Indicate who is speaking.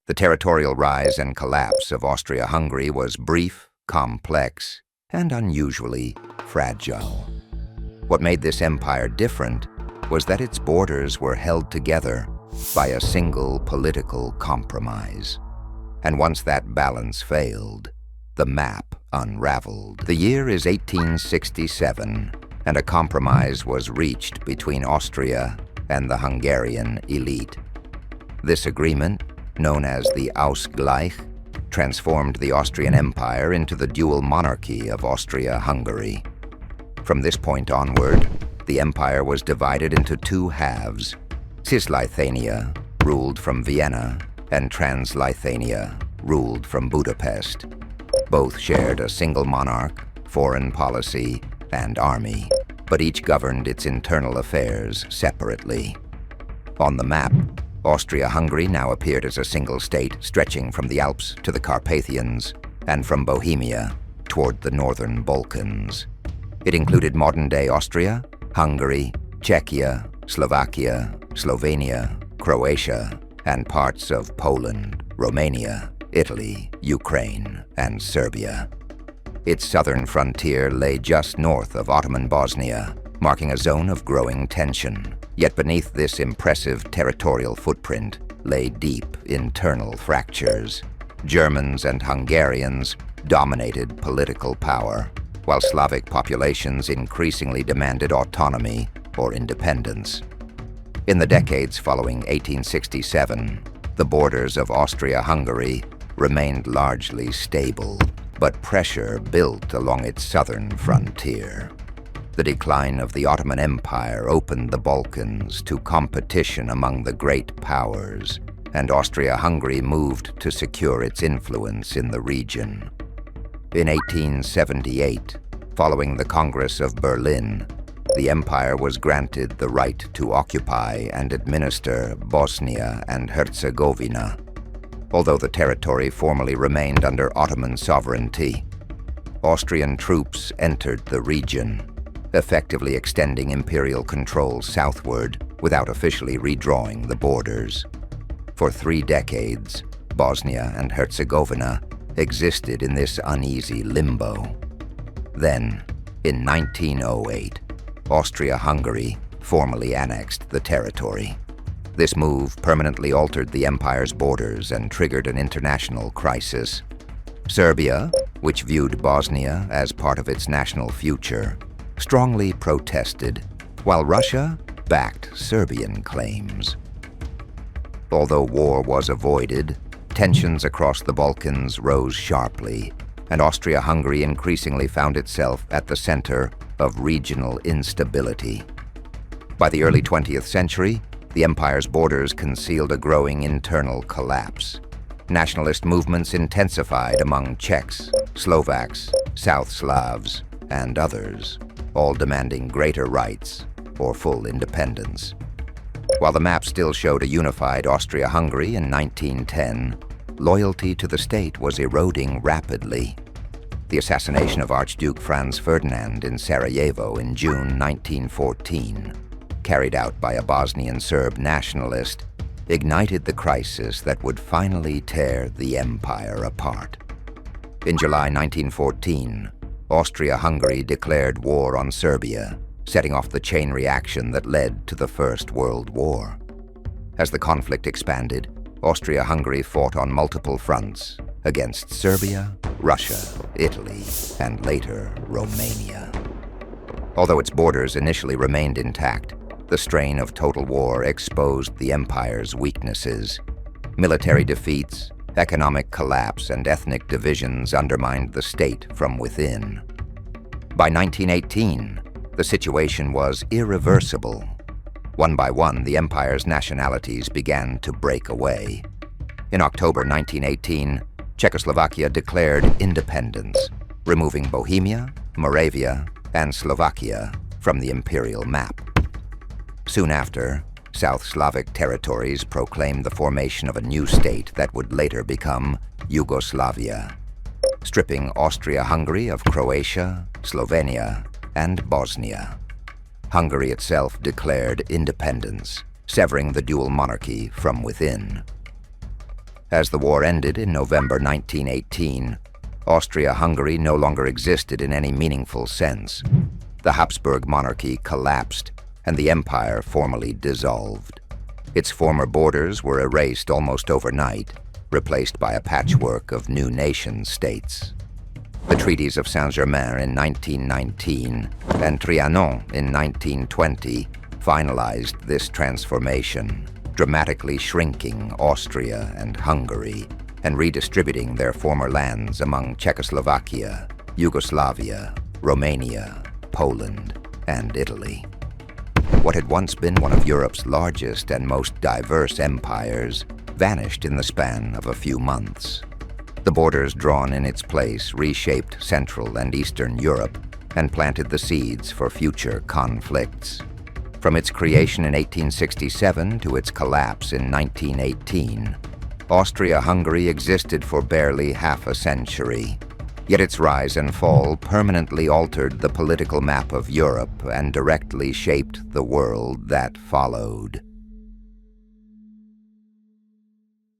Speaker 1: The territorial rise and collapse of Austria-Hungary was brief, complex, and unusually fragile. What made this empire different was that its borders were held together by a single political compromise. And once that balance failed, the map unraveled. The year is 1867, and a compromise was reached between Austria and the Hungarian elite. This agreement, known as the Ausgleich, transformed the Austrian Empire into the dual monarchy of Austria-Hungary. From this point onward, the empire was divided into two halves: Cisleithania, ruled from Vienna, and Transleithania, ruled from Budapest. Both shared a single monarch, foreign policy, and army, but each governed its internal affairs separately. On the map, Austria-Hungary now appeared as a single state stretching from the Alps to the Carpathians and from Bohemia toward the northern Balkans. It included modern-day Austria, Hungary, Czechia, Slovakia, Slovenia, Croatia, and parts of Poland, Romania, Italy, Ukraine, and Serbia. Its southern frontier lay just north of Ottoman Bosnia, marking a zone of growing tension. Yet beneath this impressive territorial footprint lay deep internal fractures. Germans and Hungarians dominated political power, while Slavic populations increasingly demanded autonomy or independence. In the decades following 1867, the borders of Austria-Hungary remained largely stable, but pressure built along its southern frontier. The decline of the Ottoman Empire opened the Balkans to competition among the great powers, and Austria-Hungary moved to secure its influence in the region. In 1878, following the Congress of Berlin, the empire was granted the right to occupy and administer Bosnia and Herzegovina, although the territory formally remained under Ottoman sovereignty. Austrian troops entered the region, effectively extending imperial control southward without officially redrawing the borders. For 3 decades, Bosnia and Herzegovina existed in this uneasy limbo. Then, in 1908, Austria-Hungary formally annexed the territory. This move permanently altered the empire's borders and triggered an international crisis. Serbia, which viewed Bosnia as part of its national future, strongly protested, while Russia backed Serbian claims. Although war was avoided, tensions across the Balkans rose sharply, and Austria-Hungary increasingly found itself at the center of regional instability. By the early 20th century, the empire's borders concealed a growing internal collapse. Nationalist movements intensified among Czechs, Slovaks, South Slavs, and others, all demanding greater rights or full independence. While the map still showed a unified Austria-Hungary in 1910, loyalty to the state was eroding rapidly. The assassination of Archduke Franz Ferdinand in Sarajevo in June 1914, carried out by a Bosnian Serb nationalist, ignited the crisis that would finally tear the empire apart. In July 1914, Austria-Hungary declared war on Serbia, setting off the chain reaction that led to the First World War. As the conflict expanded, Austria-Hungary fought on multiple fronts against Serbia, Russia, Italy, and later Romania. Although its borders initially remained intact, the strain of total war exposed the empire's weaknesses. Military defeats, economic collapse, and ethnic divisions undermined the state from within. By 1918, the situation was irreversible. One by one, the empire's nationalities began to break away. In October 1918, Czechoslovakia declared independence, removing Bohemia, Moravia, and Slovakia from the imperial map. Soon after, South Slavic territories proclaimed the formation of a new state that would later become Yugoslavia, stripping Austria-Hungary of Croatia, Slovenia, and Bosnia. Hungary itself declared independence, severing the dual monarchy from within. As the war ended in November 1918, Austria-Hungary no longer existed in any meaningful sense. The Habsburg monarchy collapsed, and the empire formally dissolved. Its former borders were erased almost overnight, replaced by a patchwork of new nation-states. The Treaties of Saint-Germain in 1919 and Trianon in 1920 finalized this transformation, dramatically shrinking Austria and Hungary and redistributing their former lands among Czechoslovakia, Yugoslavia, Romania, Poland, and Italy. What had once been one of Europe's largest and most diverse empires vanished in the span of a few months. The borders drawn in its place reshaped Central and Eastern Europe and planted the seeds for future conflicts. From its creation in 1867 to its collapse in 1918, Austria-Hungary existed for barely half a century. Yet its rise and fall permanently altered the political map of Europe and directly shaped the world that followed.